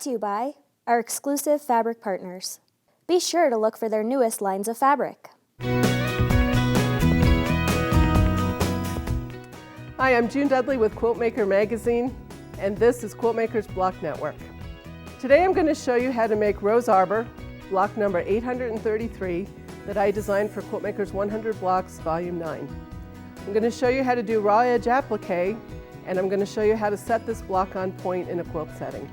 to you by our exclusive fabric partners. Be sure to look for their newest lines of fabric. Hi, I'm June Dudley with Quiltmaker Magazine, and this is Quiltmaker's Block Network. Today I'm going to show you how to make Rose Arbor, block number 833, that I designed for Quiltmaker's 100 Blocks Volume 9. I'm going to show you how to do raw edge applique, and I'm going to show you how to set this block on point in a quilt setting.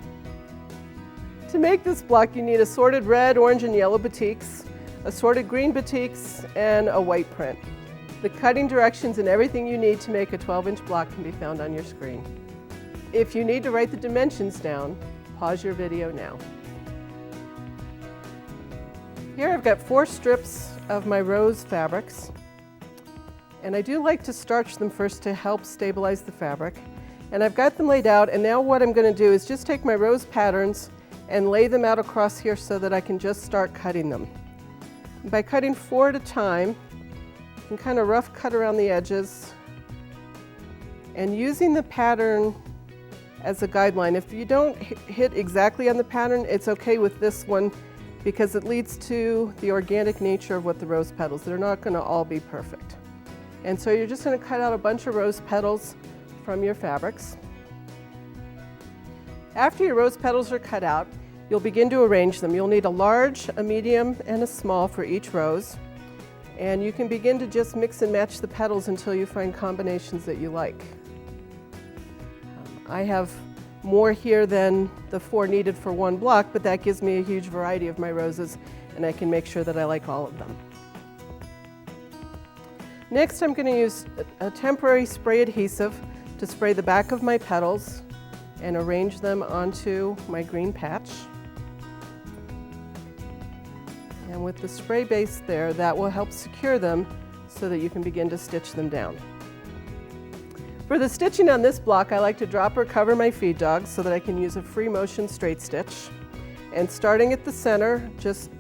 To make this block, you need assorted red, orange, and yellow batiks, assorted green batiks, and a white print. The cutting directions and everything you need to make a 12-inch block can be found on your screen. If you need to write the dimensions down, pause your video now. Here I've got 4 strips of my rose fabrics, and I do like to starch them first to help stabilize the fabric. And I've got them laid out, and now what I'm going to do is just take my rose patterns and lay them out across here so that I can just start cutting them. And by cutting 4 at a time, you can kind of rough cut around the edges, and using the pattern as a guideline. If you don't hit exactly on the pattern, it's okay with this one because it leads to the organic nature of what the rose petals. They're not going to all be perfect. And so you're just going to cut out a bunch of rose petals from your fabrics. After your rose petals are cut out, you'll begin to arrange them. You'll need a large, a medium, and a small for each rose. And you can begin to just mix and match the petals until you find combinations that you like. I have more here than the 4 needed for one block, but that gives me a huge variety of my roses, and I can make sure that I like all of them. Next, I'm going to use a temporary spray adhesive to spray the back of my petals and arrange them onto my green patch. And with the spray base there, that will help secure them so that you can begin to stitch them down. For the stitching on this block, I like to drop or cover my feed dogs so that I can use a free motion straight stitch. And starting at the center, just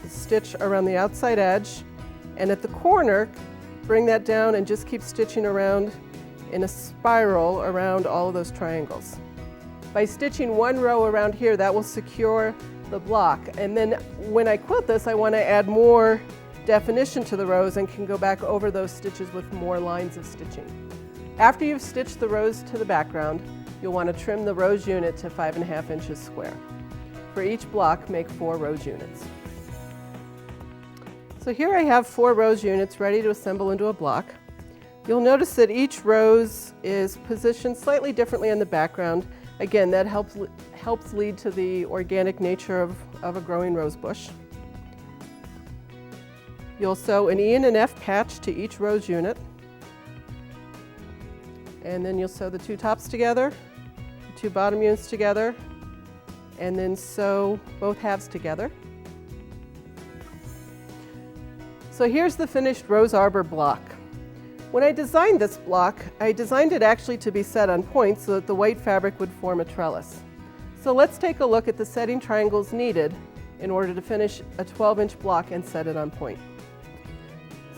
stitch around the outside edge, and at the corner, bring that down and just keep stitching around in a spiral around all of those triangles. By stitching 1 row around here, that will secure the block. And then when I quilt this, I want to add more definition to the rows and can go back over those stitches with more lines of stitching. After you've stitched the rose to the background, you'll want to trim the rose unit to 5.5 inches square. For each block, make 4 rose units. So here I have 4 rose units ready to assemble into a block. You'll notice that each rose is positioned slightly differently in the background. Again, that helps lead to the organic nature of a growing rose bush. You'll sew an E and an F patch to each rose unit. And then you'll sew the 2 tops together, the 2 bottom units together, and then sew both halves together. So here's the finished Rose Arbor block. When I designed this block, I designed it actually to be set on point so that the white fabric would form a trellis. So let's take a look at the setting triangles needed in order to finish a 12-inch block and set it on point.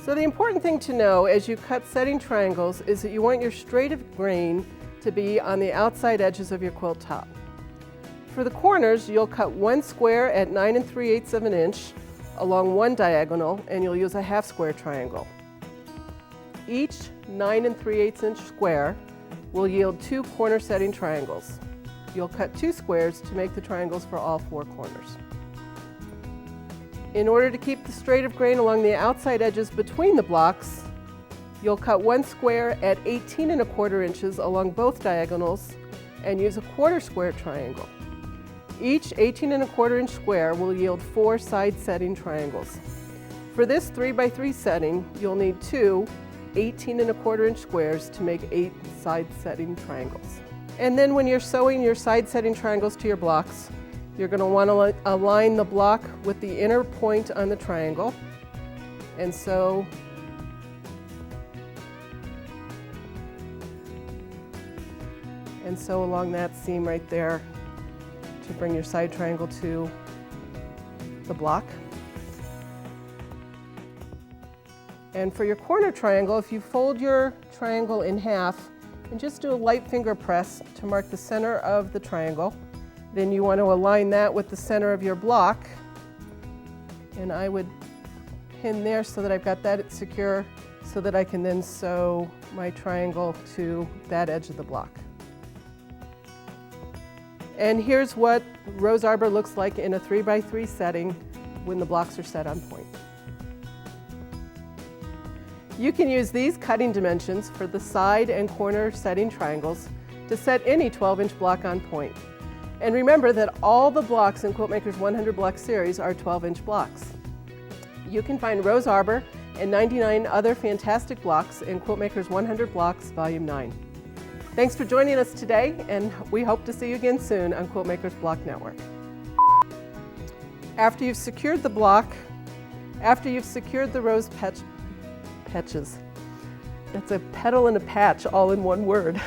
So the important thing to know as you cut setting triangles is that you want your straight of grain to be on the outside edges of your quilt top. For the corners, you'll cut 1 square at 9 3/8 of an inch along 1 diagonal, and you'll use a half square triangle. Each 9 3/8 inch square will yield 2 corner setting triangles. You'll cut 2 squares to make the triangles for all 4 corners. In order to keep the straight of grain along the outside edges between the blocks, you'll cut 1 square at 18 1/4 inches along both diagonals and use a 1/4 square triangle. Each 18 1/4 inch square will yield 4 side setting triangles. For this 3x3 setting, you'll need 2 18 1/4 inch squares to make 8 side setting triangles. And then when you're sewing your side setting triangles to your blocks, you're going to want to align the block with the inner point on the triangle. And sew along that seam right there to bring your side triangle to the block. And for your corner triangle, if you fold your triangle in half and just do a light finger press to mark the center of the triangle, Then you want to align that with the center of your block. And I would pin there so that I've got that secure, so that I can then sew my triangle to that edge of the block. And here's what Rose Arbor looks like in a 3x3 setting when the blocks are set on point. You can use these cutting dimensions for the side and corner setting triangles to set any 12-inch block on point. And remember that all the blocks in Quiltmaker's 100 block series are 12-inch blocks. You can find Rose Arbor and 99 other fantastic blocks in Quiltmaker's 100 Blocks Volume 9. Thanks for joining us today, and we hope to see you again soon on Quiltmaker's Block Network. After you've secured the block, after you've secured the rose patches, that's a petal and a patch all in one word.